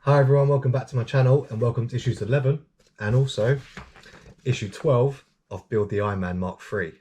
Hi everyone, welcome back to my channel and welcome to issues 11 and also issue 12 of Build the Iron Man Mark III.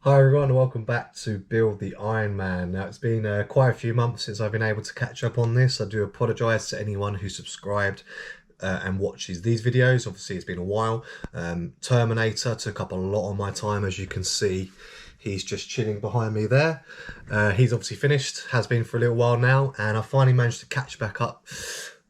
Hi everyone and welcome back to Build the Iron Man. Now it's been quite a few months since I've been able to catch up on this. I do apologise to anyone who subscribed and watches these videos. Obviously it's been a while. Terminator took up a lot of my time, as you can see. He's just chilling behind me there. He's obviously finished, has been for a little while now, and I finally managed to catch back up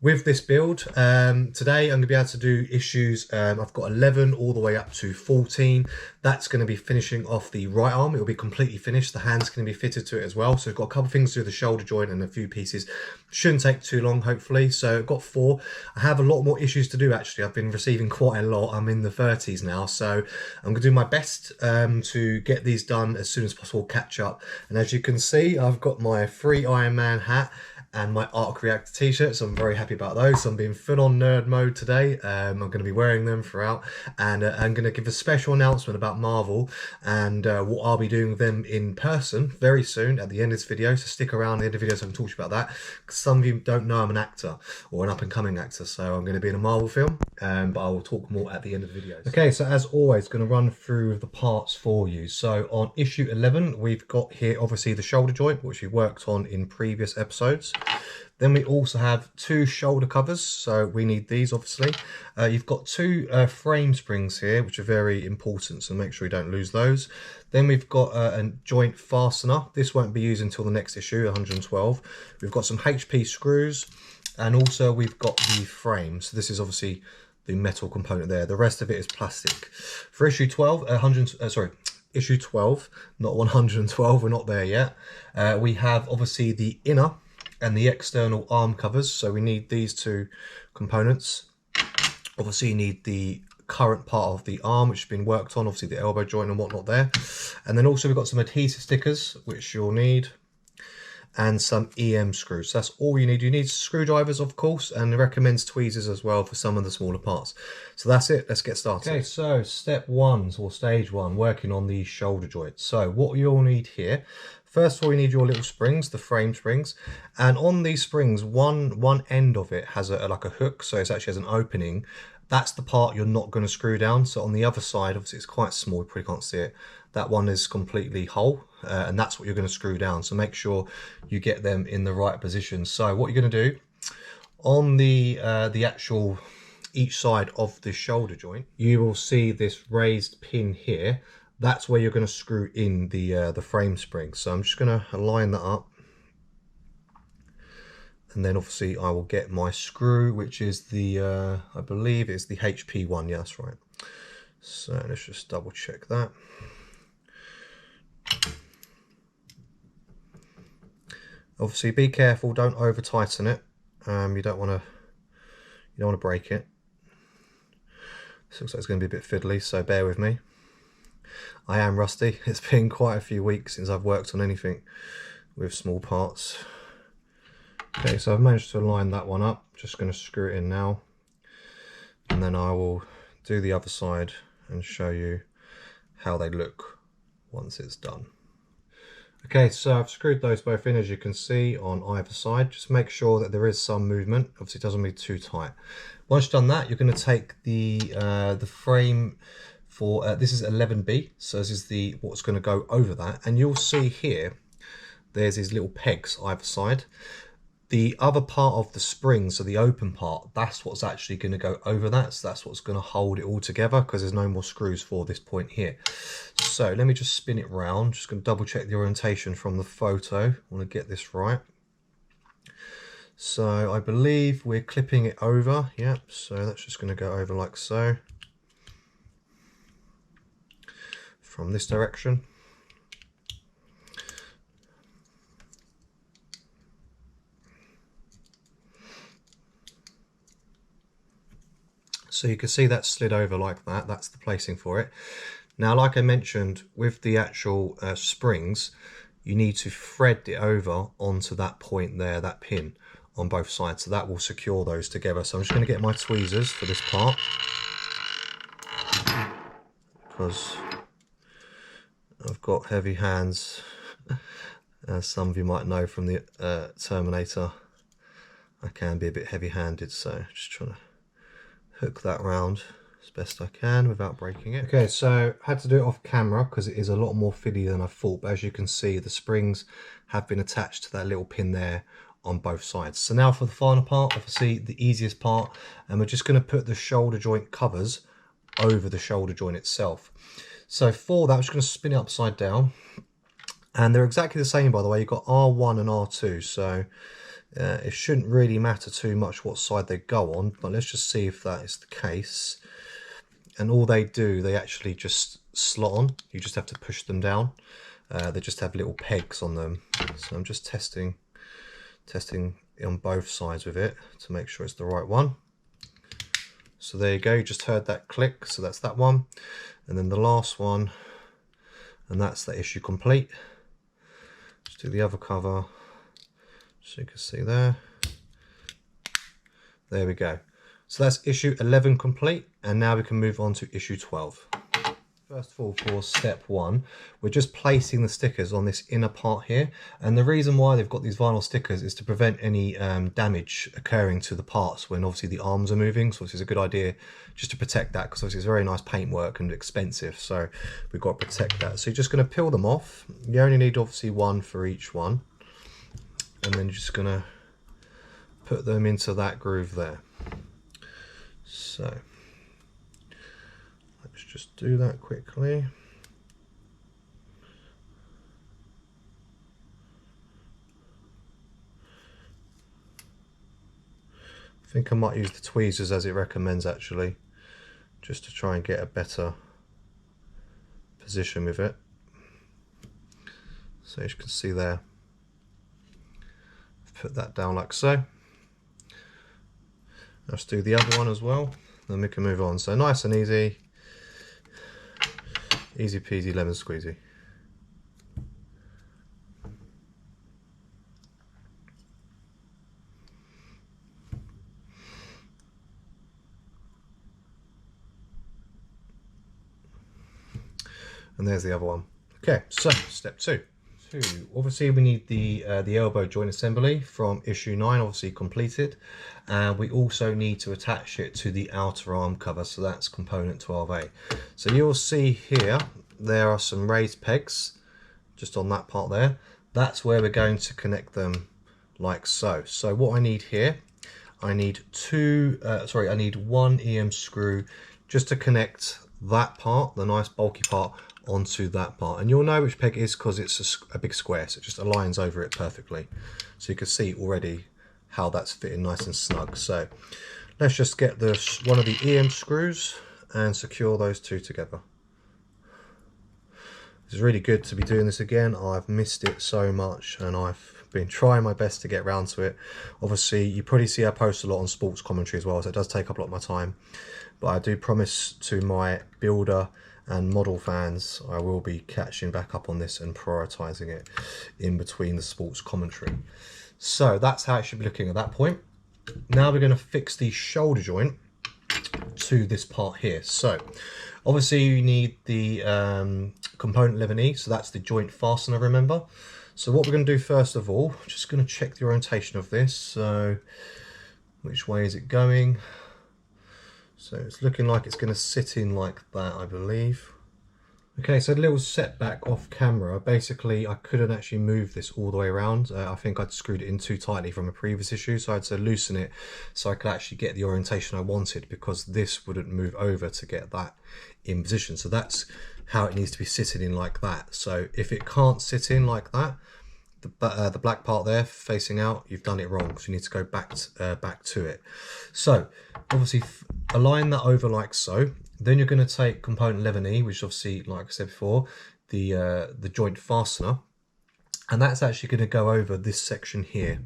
with this build. Today I'm going to be able to do issues, I've got 11 all the way up to 14. That's going to be finishing off the right arm. It will be completely finished. The hand's going to be fitted to it as well. So I've got a couple of things to do with the shoulder joint and a few pieces. Shouldn't take too long, hopefully. So I've got 4. I have a lot more issues to do, actually. I've been receiving quite a lot. I'm in the 30s now. So I'm going to do my best to get these done as soon as possible, catch up. And as you can see, I've got my free Iron Man hat and my Arc Reactor t-shirt, so I'm very happy about those. So I'm being full on nerd mode today. I'm going to be wearing them throughout, and I'm going to give a special announcement about Marvel and what I'll be doing with them in person very soon at the end of this video. So stick around at the end of the video so I can talk to you about that, because some of you don't know I'm an actor or an up-and-coming actor, so I'm going to be in a Marvel film, but I will talk more at the end of the video. Okay, so as always, going to run through the parts for you. So on issue 11, we've got here obviously the shoulder joint, which we worked on in previous episodes. Then we also have 2 shoulder covers, so we need these obviously. You've got 2 frame springs here, which are very important, so make sure you don't lose those. Then we've got a joint fastener. This won't be used until the next issue, 112. We've got some HP screws, and also we've got the frame. So this is obviously the metal component there. The rest of it is plastic. For issue 12, issue 12, not 112, we're not there yet. We have obviously the inner and the external arm covers, so we need these 2 components. Obviously you need the current part of the arm, which has been worked on, obviously the elbow joint and whatnot there. And then also we've got some adhesive stickers, which you'll need, and some EM screws. So that's all you need. You need screwdrivers, of course, and it recommends tweezers as well for some of the smaller parts. So that's it, let's get started. Okay, so step 1, or stage 1, working on the shoulder joint. So what you'll need here, first of all, you need your little springs, the frame springs, and on these springs, one end of it has like a hook, so it actually has an opening. That's the part you're not going to screw down. So on the other side, obviously it's quite small, you probably can't see it. That one is completely whole, and that's what you're going to screw down. So make sure you get them in the right position. So what you're going to do on the actual each side of the shoulder joint, you will see this raised pin here. That's where you're going to screw in the frame spring. So I'm just going to line that up, and then obviously I will get my screw, which is the I believe it's the HP one. Yeah, that's right. So let's just double check that. Obviously be careful, don't over tighten it. You don't want to break it. This looks like it's going to be a bit fiddly, so bear with me. I am rusty. It's been quite a few weeks since I've worked on anything with small parts. Okay, so I've managed to line that one up. Just going to screw it in now, and then I will do the other side and show you how they look once it's done. Okay, so I've screwed those both in, as you can see, on either side. Just make sure that there is some movement. Obviously it doesn't be too tight. Once you've done that, you're going to take the frame for this is 11B, so this is what's going to go over that, and you'll see here there's these little pegs either side. The other part of the spring, so the open part, that's what's actually going to go over that. So that's what's going to hold it all together, because there's no more screws for this point here. So let me just spin it round. Just going to double check the orientation from the photo. I want to get this right. So I believe we're clipping it over. Yep, so that's just going to go over like so from this direction. So you can see that slid over like that. That's the placing for it. Now, like I mentioned, with the actual springs, you need to thread it over onto that point there, that pin on both sides. So that will secure those together. So I'm just going to get my tweezers for this part, because I've got heavy hands, as some of you might know from the Terminator. I can be a bit heavy-handed, so just trying to hook that round as best I can without breaking it. Okay, so I had to do it off camera because it is a lot more fiddly than I thought, but as you can see, the springs have been attached to that little pin there on both sides. So now for the final part, obviously the easiest part, and we're just going to put the shoulder joint covers over the shoulder joint itself. So for that, I'm just going to spin it upside down, and they're exactly the same, by the way. You've got R1 and R2, so it shouldn't really matter too much what side they go on, but let's just see if that is the case. And all they do, they actually just slot on. You just have to push them down. They just have little pegs on them. So I'm just testing on both sides with it to make sure it's the right one. So there you go, you just heard that click, so that's that one. And then the last one, and that's the issue complete. Just do the other cover, so you can see there. There we go. So that's issue 11 complete, and now we can move on to issue 12. First of all, for step 1, we're just placing the stickers on this inner part here, and the reason why they've got these vinyl stickers is to prevent any damage occurring to the parts when obviously the arms are moving. So this is a good idea just to protect that, because obviously it's very nice paintwork and expensive, so we've got to protect that. So you're just going to peel them off. You only need obviously one for each one, and then you're just going to put them into that groove there. So let's just do that quickly. I think I might use the tweezers as it recommends, actually, just to try and get a better position with it. So as you can see there, I've put that down like so. Let's do the other one as well, then we can move on. So nice and easy. Easy peasy lemon squeezy. And there's the other one. Okay, so step 2. Obviously we need the elbow joint assembly from issue 9, obviously completed, and we also need to attach it to the outer arm cover, so that's component 12A. So you'll see here there are some raised pegs just on that part there. That's where we're going to connect them like so. So what I need here, I need I need one EM screw just to connect that part, the nice bulky part, onto that part, and you'll know which peg it is because it's a big square, so it just aligns over it perfectly. So you can see already how that's fitting nice and snug. So let's just get one of the EM screws and secure those two together. It's really good to be doing this again. I've missed it so much, and I've been trying my best to get around to it. Obviously you probably see I post a lot on sports commentary as well, so it does take up a lot of my time, but I do promise to my builder and model fans I will be catching back up on this and prioritizing it in between the sports commentary. So that's how it should be looking at that point. Now we're going to fix the shoulder joint to this part here. So obviously you need the component 11E, so that's the joint fastener, remember. So what we're going to do first of all, just going to check the orientation of this. So which way is it going? So it's looking like it's going to sit in like that, I believe. Okay, so a little setback off camera. Basically, I couldn't actually move this all the way around. I think I'd screwed it in too tightly from a previous issue, so I had to loosen it so I could actually get the orientation I wanted, because this wouldn't move over to get that in position. So that's how it needs to be sitting in like that. So if it can't sit in like that, the black part there facing out, you've done it wrong, because you need to go back to it. So obviously align that over like so. Then you're going to take component 11E, which is obviously, like I said before, the joint fastener, and that's actually going to go over this section here.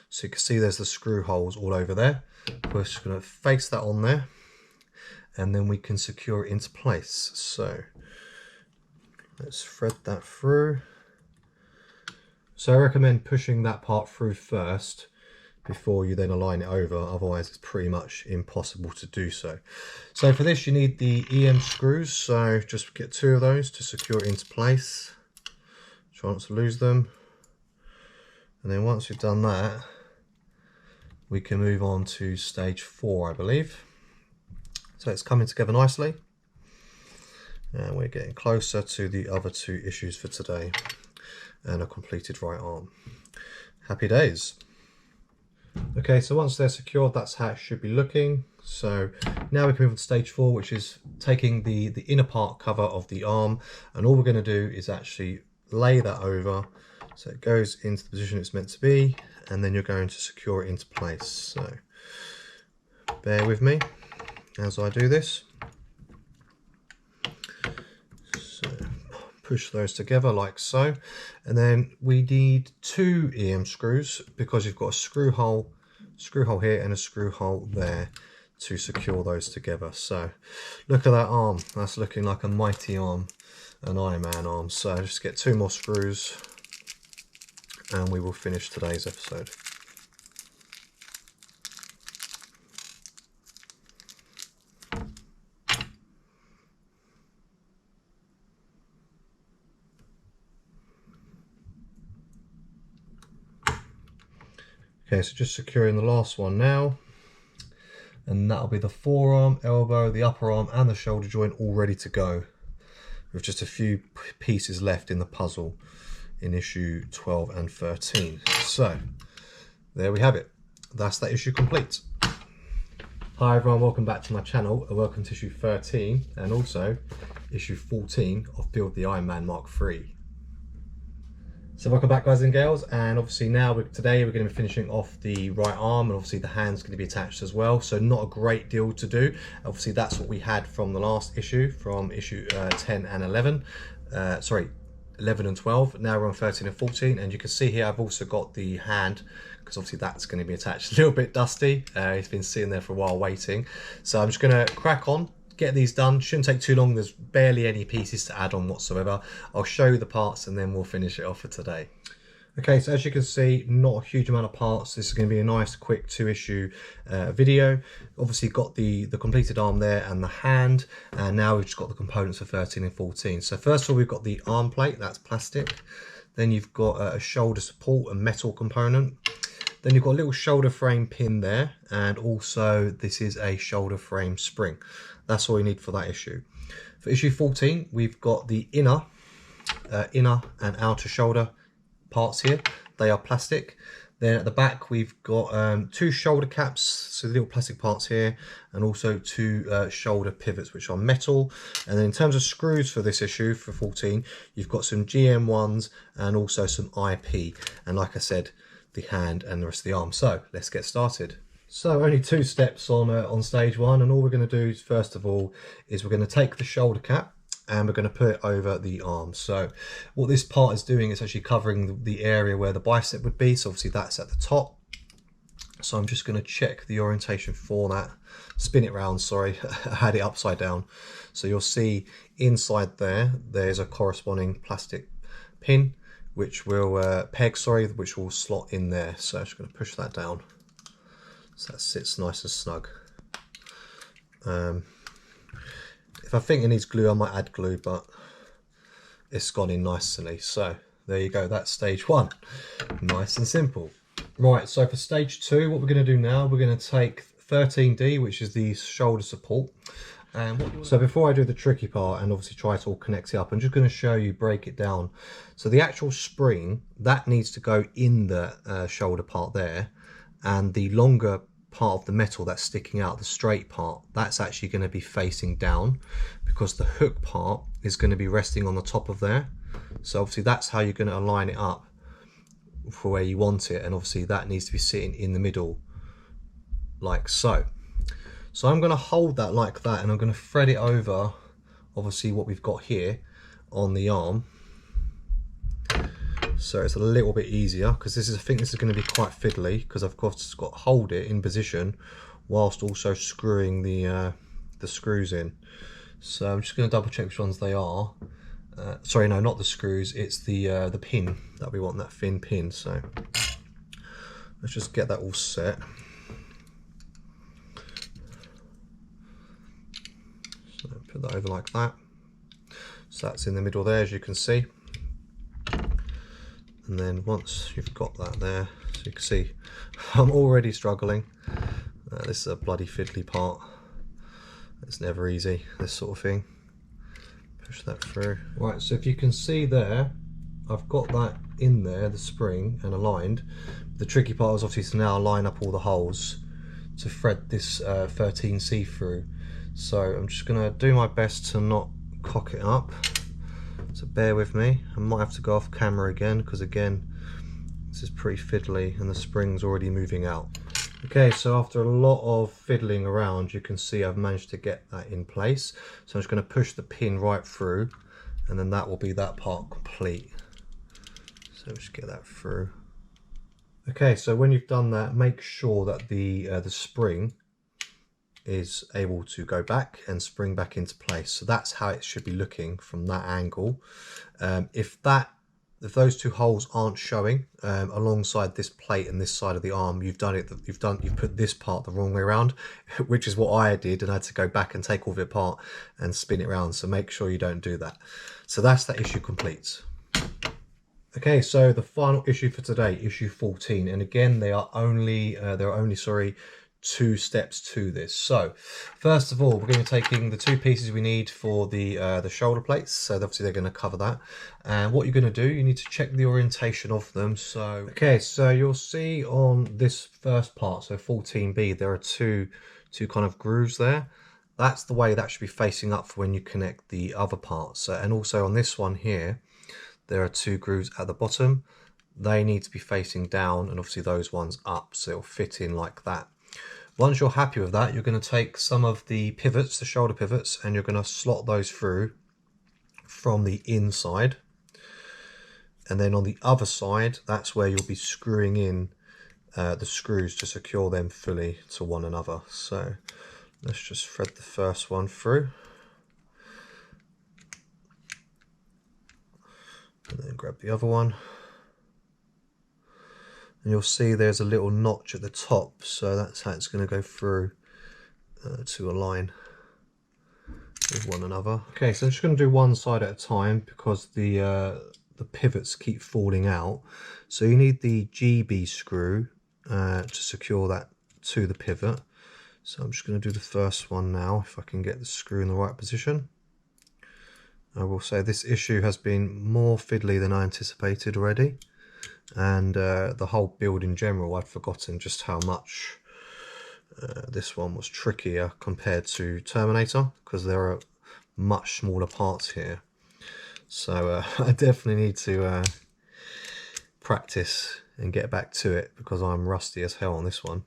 So you can see there's the screw holes all over there. We're just going to face that on there, and then we can secure it into place. So let's thread that through. So I recommend pushing that part through first before you then align it over, otherwise it's pretty much impossible to do so. So for this you need the EM screws, so just get 2 of those to secure it into place. Try not to lose them. And then once we've done that, we can move on to stage 4, I believe. So it's coming together nicely. And we're getting closer to the other 2 issues for today and a completed right arm. Happy days. Okay, so once they're secured, that's how it should be looking. So now we can move on to stage 4, which is taking the inner part cover of the arm, and all we're going to do is actually lay that over so it goes into the position it's meant to be, and then you're going to secure it into place. So bear with me as I do this. So push those together like so, and then we need 2 EM screws, because you've got a screw hole here and a screw hole there to secure those together. So look at that arm, that's looking like a mighty arm, an Iron Man arm. So just get 2 more screws and we will finish today's episode. Okay, so just securing the last one now, and that'll be the forearm, elbow, the upper arm and the shoulder joint all ready to go, with just a few pieces left in the puzzle in issue 12 and 13. So there we have it, that's that issue complete. Hi everyone, welcome back to my channel, and welcome to issue 13 and also issue 14 of Build the Iron Man Mark III. So welcome back guys and girls, and obviously now today we're going to be finishing off the right arm, and obviously the hand's going to be attached as well, so not a great deal to do. Obviously that's what we had from the last issue, from issue 10 and 11, 11 and 12. Now we're on 13 and 14, and you can see here I've also got the hand, because obviously that's going to be attached. A little bit dusty, it's been sitting there for a while waiting, so I'm just going to crack on, get these done. Shouldn't take too long, there's barely any pieces to add on whatsoever. I'll show you the parts and then we'll finish it off for today. Okay, so as you can see, not a huge amount of parts. This is going to be a nice quick 2-issue video. Obviously got the completed arm there and the hand, and now we've just got the components for 13 and 14. So first of all, we've got the arm plate, that's plastic. Then you've got a shoulder support, a metal component. Then you've got a little shoulder frame pin there, and also this is a shoulder frame spring. That's all you need for that issue. For issue 14, we've got the inner and outer shoulder parts here. They are plastic. Then at the back, we've got 2 shoulder caps, so the little plastic parts here, and also 2 shoulder pivots, which are metal. And then in terms of screws for this issue, for 14, you've got some GM ones and also some IP. And like I said, the hand and the rest of the arm. So let's get started. So only 2 steps on stage 1, and all we're going to do is, first of all, is we're going to take the shoulder cap and we're going to put it over the arm. So what this part is doing is actually covering the area where the bicep would be, so obviously that's at the top. So I'm just going to check the orientation for that, spin it round, sorry, I had it upside down. So you'll see inside there's a corresponding plastic pin which will which will slot in there. So I'm just going to push that down so that sits nice and snug. If I think it needs glue, I might add glue, but it's gone in nicely. So there you go, that's stage 1. Nice and simple. Right, so for stage 2, what we're going to do now, we're going to take 13D, which is the shoulder support. So before I do the tricky part and obviously try to all connect it up, I'm just going to show you, break it down. So the actual spring, that needs to go in the shoulder part there, and the longer part of the metal that's sticking out, the straight part, that's actually going to be facing down, because the hook part is going to be resting on the top of there. So obviously that's how you're going to align it up for where you want it, and obviously that needs to be sitting in the middle like so. So I'm going to hold that like that, and I'm going to thread it over obviously what we've got here on the arm, so it's a little bit easier, because I think this is going to be quite fiddly, because I've got to hold it in position whilst also screwing the screws in. So I'm just going to double check which ones they are. Sorry, no, not the screws, it's the pin that we want, that thin pin. So let's just get that all set. So put that over like that. So that's in the middle there, as you can see. And then once you've got that there, so you can see I'm already struggling. This is a bloody fiddly part. It's never easy, this sort of thing. Push that through. Right, so if you can see there, I've got that in there, the spring, and aligned. The tricky part is obviously to now line up all the holes to thread this 13C through. So I'm just going to do my best to not cock it up. So bear with me. I might have to go off camera again, because again, this is pretty fiddly and the spring's already moving out. Okay, so after a lot of fiddling around, you can see I've managed to get that in place. So I'm just going to push the pin right through, and then that will be that part complete. So just get that through. Okay, so when you've done that, make sure that the spring is able to go back and spring back into place. So that's how it should be looking from that angle. If those two holes aren't showing alongside this plate and this side of the arm, you've put this part the wrong way around, which is what I did, and I had to go back and take all of it apart and spin it around. So make sure you don't do that. So that's that issue complete. Okay, so the final issue for today, issue 14, and again there are only 2 steps to this. So first of all, we're going to be taking the 2 pieces we need for the shoulder plates, so obviously they're going to cover that. And what you're going to do, you need to check the orientation of them. So okay, so you'll see on this first part, so 14B, there are two kind of grooves there. That's the way that should be facing up for when you connect the other parts. And also on this one here, there are 2 grooves at the bottom. They need to be facing down, and obviously those ones up, so it'll fit in like that. Once you're happy with that, you're going to take some of the pivots, the shoulder pivots, and you're going to slot those through from the inside. And then on the other side, that's where you'll be screwing in the screws to secure them fully to one another. So let's just thread the first one through. And then grab the other one. And you'll see there's a little notch at the top, so that's how it's going to go through to align with one another. Okay, so I'm just going to do one side at a time, because the pivots keep falling out. So you need the GB screw to secure that to the pivot. So I'm just going to do the first one now, if I can get the screw in the right position. I will say this issue has been more fiddly than I anticipated already. And the whole build in general, I'd forgotten just how much this one was trickier compared to Terminator, because there are much smaller parts here. So I definitely need to practice and get back to it, because I'm rusty as hell on this one.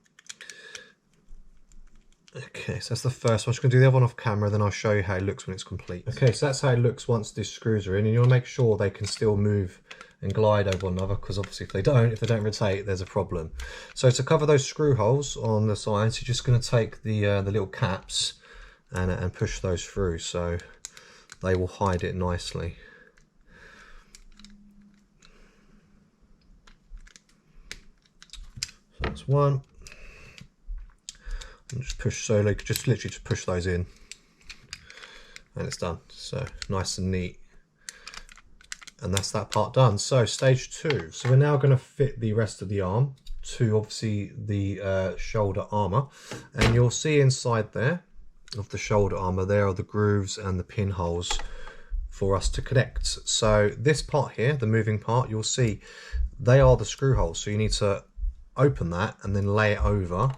Okay, so that's the first one. I'm just going to do the other one off camera, then I'll show you how it looks when it's complete. Okay, so that's how it looks once these screws are in, and you want to make sure they can still move and glide over one another, because obviously if they don't rotate, there's a problem. So to cover those screw holes on the sides, you're just going to take the little caps and push those through, so they will hide it nicely. So that's one. And just push, so like just literally just push those in, and it's done. So nice and neat. And that's that part done. So stage 2. So we're now going to fit the rest of the arm to obviously the shoulder armour, and you'll see inside there of the shoulder armour there are the grooves and the pinholes for us to connect. So this part here, the moving part, you'll see they are the screw holes, so you need to open that and then lay it over,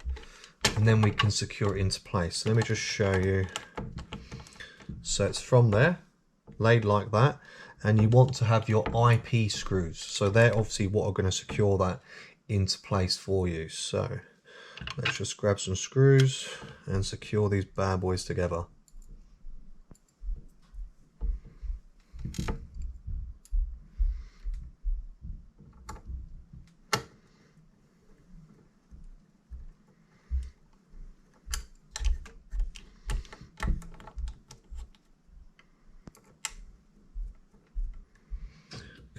and then we can secure it into place. So let me just show you. So it's from there, laid like that. and you want to have your IP screws. So they're obviously what are going to secure that into place for you. So let's just grab some screws and secure these bad boys together.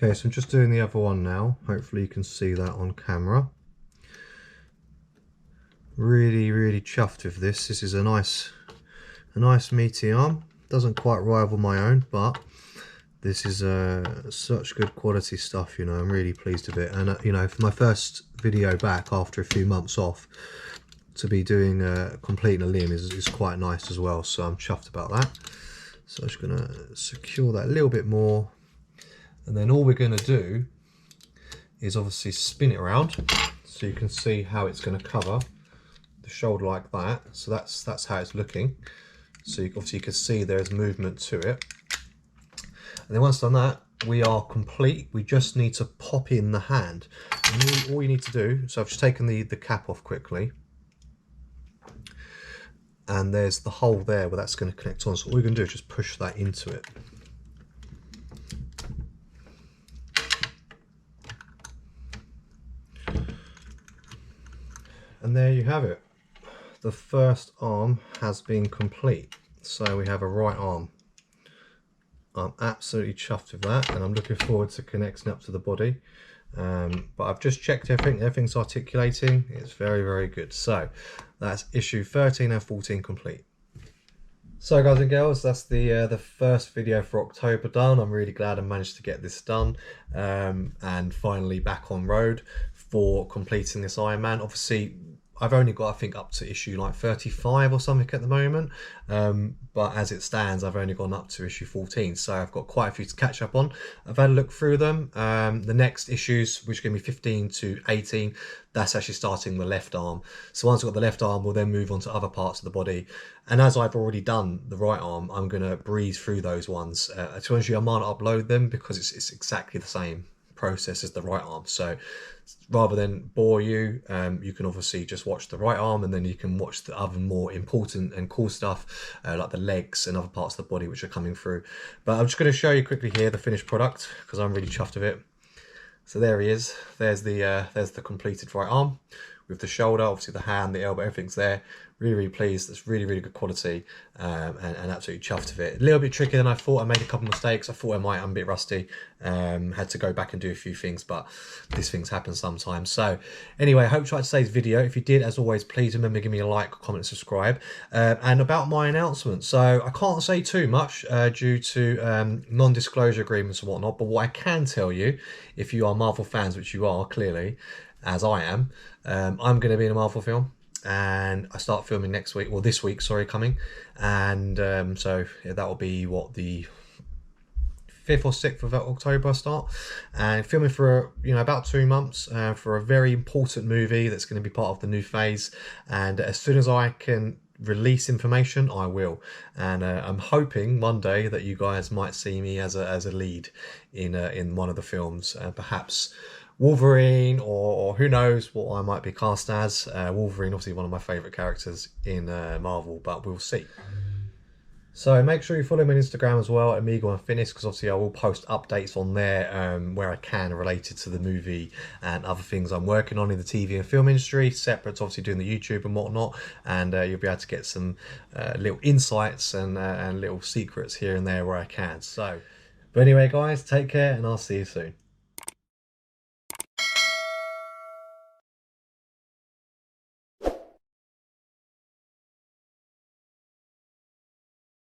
Okay, so I'm just doing the other one now. Hopefully you can see that on camera. Really chuffed with this. This is a nice meaty arm. Doesn't quite rival my own, but this is such good quality stuff, you know. I'm really pleased with it. And you know, for my first video back after a few months off, to be doing completing a limb is quite nice as well. So I'm chuffed about that. So I'm just gonna secure that a little bit more. And then all we're going to do is obviously spin it around so you can see how it's going to cover the shoulder like that. So that's how it's looking. So obviously you can see there's movement to it. And then once done that, we are complete. We just need to pop in the hand. And all you need to do, so I've just taken the cap off quickly. And there's the hole there where that's going to connect on. So all we're going to do is just push that into it. And there you have it. The first arm has been complete. So we have a right arm. I'm absolutely chuffed with that, and I'm looking forward to connecting up to the body. But I've just checked everything. Everything's articulating. It's very good. So that's issue 13 and 14 complete. So guys and girls, that's the first video for October done. I'm really glad I managed to get this done and finally back on road for completing this Iron Man. Obviously, I've only got, I think, up to issue like 35 or something at the moment, but as it stands, I've only gone up to issue 14, so I've got quite a few to catch up on. I've had a look through them. The next issues, which are going to be 15 to 18, that's actually starting the left arm. So once I've got the left arm, we'll then move on to other parts of the body. And as I've already done the right arm, I'm going to breeze through those ones. To be honest with you, I might not upload them because it's exactly the same process as the right arm. So rather than bore you, you can obviously just watch the right arm, and then you can watch the other more important and cool stuff like the legs and other parts of the body which are coming through. But I'm just going to show you quickly here the finished product because I'm really chuffed with it. So there he is. There's the completed right arm with the shoulder, obviously the hand, the elbow, everything's there. Really pleased. It's really good quality, and absolutely chuffed with it. A little bit trickier than I thought. I made a couple mistakes. I thought I'm a bit rusty. Had to go back and do a few things, but these things happen sometimes. So anyway, I hope you liked today's video. If you did, as always, please remember to give me a like, comment, and subscribe. And about my announcement, so I can't say too much due to non-disclosure agreements and whatnot, but what I can tell you, if you are Marvel fans, which you are clearly, as I am, I'm going to be in a Marvel film. And I start filming next week, or this week, sorry, coming. And so yeah, that will be what, the 5th or 6th of October I start, and filming for about 2 months for a very important movie that's going to be part of the new phase. And as soon as I can release information, I will. And I'm hoping one day that you guys might see me as a lead in one of the films, perhaps Wolverine, or who knows what I might be cast as. Wolverine, obviously one of my favourite characters in Marvel, but we'll see. So make sure you follow me on Instagram as well, Amigo Unfinished, because obviously I will post updates on there where I can, related to the movie and other things I'm working on in the TV and film industry, separate to obviously doing the YouTube and whatnot. And you'll be able to get some little insights and little secrets here and there where I can. So, but anyway guys, take care and I'll see you soon.